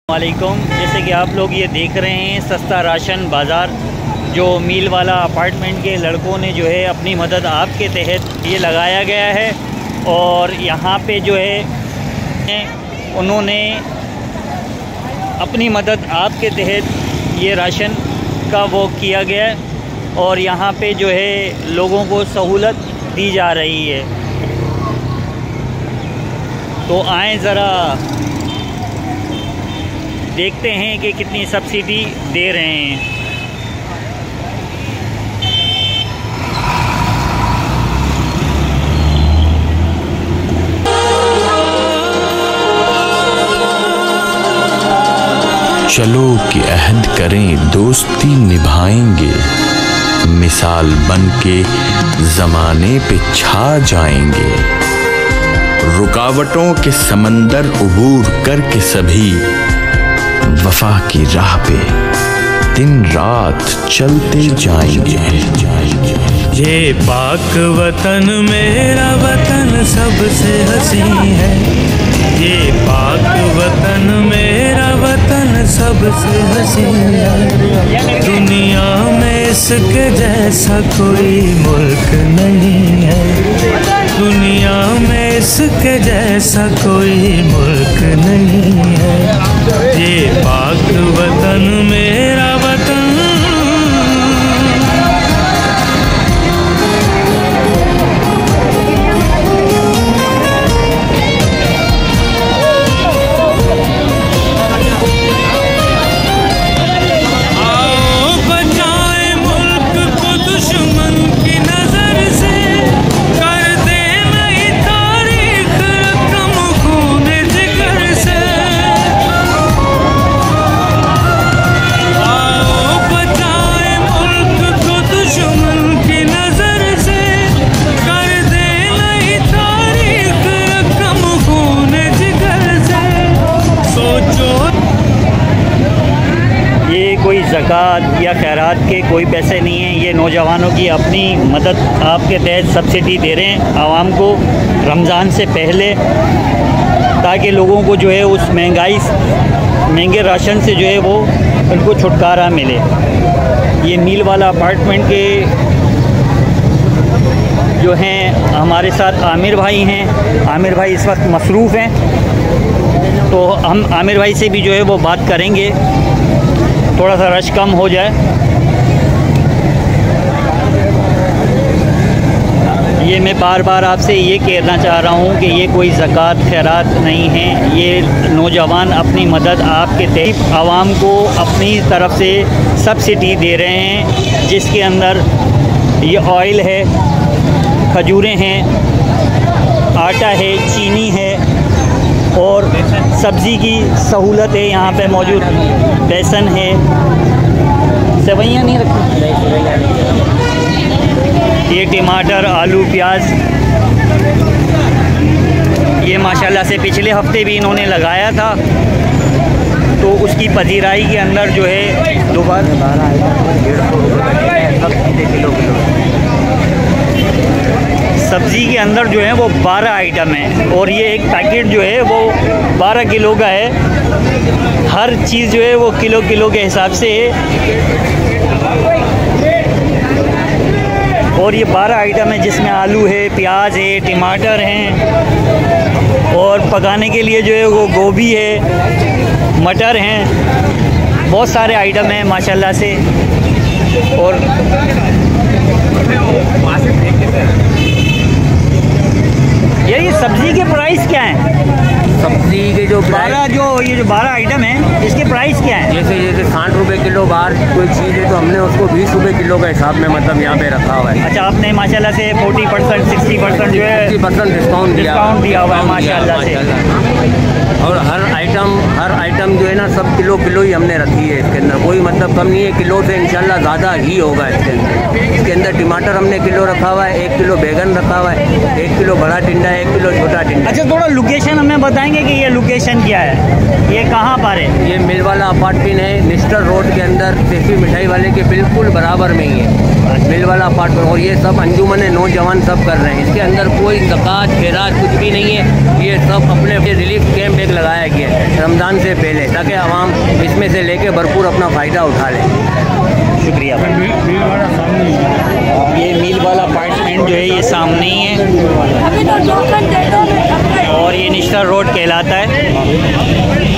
वालेकुम। जैसे कि आप लोग ये देख रहे हैं सस्ता राशन बाज़ार, जो मील वाला अपार्टमेंट के लड़कों ने जो है अपनी मदद आपके तहत ये लगाया गया है। और यहाँ पे जो है उन्होंने अपनी मदद आपके तहत ये राशन का वो किया गया है और यहाँ पे जो है लोगों को सहूलत दी जा रही है। तो आएँ ज़रा देखते हैं कि कितनी सब्सिडी दे रहे हैं। चलो कि अहद करें दोस्ती निभाएंगे, मिसाल बन के ज़माने पे छा जाएंगे। रुकावटों के समंदर उबूर करके सभी वफा की राह पे दिन रात चलते जाएंगे। ये पाक वतन मेरा वतन सबसे हसीन है, ये पाक वतन मेरा वतन सबसे हसीन है। दुनिया में इसके जैसा कोई मुल्क नहीं है, दुनिया में इसके जैसा कोई मुल्क नहीं है। ये पाक वतन मेरा वतन ज़कात या खैरात के कोई पैसे नहीं हैं। ये नौजवानों की अपनी मदद आपके तहत सब्सिडी दे रहे हैं आवाम को रमज़ान से पहले, ताकि लोगों को जो है उस महंगे राशन से जो है वो उनको छुटकारा मिले। ये मील वाला अपार्टमेंट के जो हैं हमारे साथ आमिर भाई हैं। आमिर भाई इस वक्त मसरूफ़ हैं, तो हम आमिर भाई से भी जो है वो बात करेंगे, थोड़ा सा रश कम हो जाए। ये मैं बार बार आपसे ये कहना चाह रहा हूँ कि ये कोई ज़कात खैरात नहीं है। ये नौजवान अपनी मदद आपके तहत आवाम को अपनी तरफ से सब्सिडी दे रहे हैं, जिसके अंदर ये ऑयल है, खजूरें हैं, आटा है, चीनी है और सब्ज़ी की सहूलत है यहाँ पे मौजूद। बेसन है, सेवइयाँ नहीं रखी, ये टमाटर, आलू, प्याज, ये माशाल्लाह से पिछले हफ्ते भी इन्होंने लगाया था, तो उसकी पजीराई के अंदर जो है दोबारा सब्ज़ी के अंदर जो है वो 12 आइटम है और ये एक पैकेट जो है वो 12 किलो का है। हर चीज़ जो है वो किलो के हिसाब से है और ये 12 आइटम है, जिसमें आलू है, प्याज है, टमाटर हैं और पकाने के लिए जो है वो गोभी है, मटर हैं, बहुत सारे आइटम हैं माशाल्लाह से। और ये सब्ज़ी के प्राइस क्या हैं? सब्जी के जो 12 आइटम हैं, इसके प्राइस क्या हैं? जैसे 60 रुपये किलो बाहर कोई चीज़ है तो हमने उसको 20 रुपये किलो के हिसाब में मतलब यहाँ पे रखा हुआ है। अच्छा, आपने माशाल्लाह से 40% 60% जो है 60% डिस्काउंट दिया हुआ है माशाल्लाह से। और हर आइटम जो है ना सब किलो ही हमने रखी है। इसके अंदर कोई मतलब कम नहीं है, किलो से इंशाल्लाह ज़्यादा ही होगा। इसके अंदर टमाटर हमने किलो रखा हुआ है, 1 किलो बैगन रखा हुआ है, 1 किलो बड़ा टिंडा, 1 किलो छोटा टिंडा। अच्छा, थोड़ा लोकेशन हमें बताएंगे कि ये लोकेशन क्या है, ये कहाँ पर है? ये मिल वाला अपार्टमेंट है, निस्टर रोड के अंदर सेफी मिठाई वाले के बिल्कुल बराबर में ही है मिल वाला अपार्टमेंट। और ये सब अंजुमन नौजवान सब कर रहे हैं। इसके अंदर कोई ज़कात खैरात कुछ भी नहीं है। ये सब अपने रिलीफ कैंप एक लगाया गया है रमज़ान से पहले, ताकि आवाम इसमें से लेके भरपूर अपना फ़ायदा उठा लें। शुक्रिया। ये मील वाला अपार्टमेंट जो है ये सामने ही है और ये निस्टर रोड कहलाता है।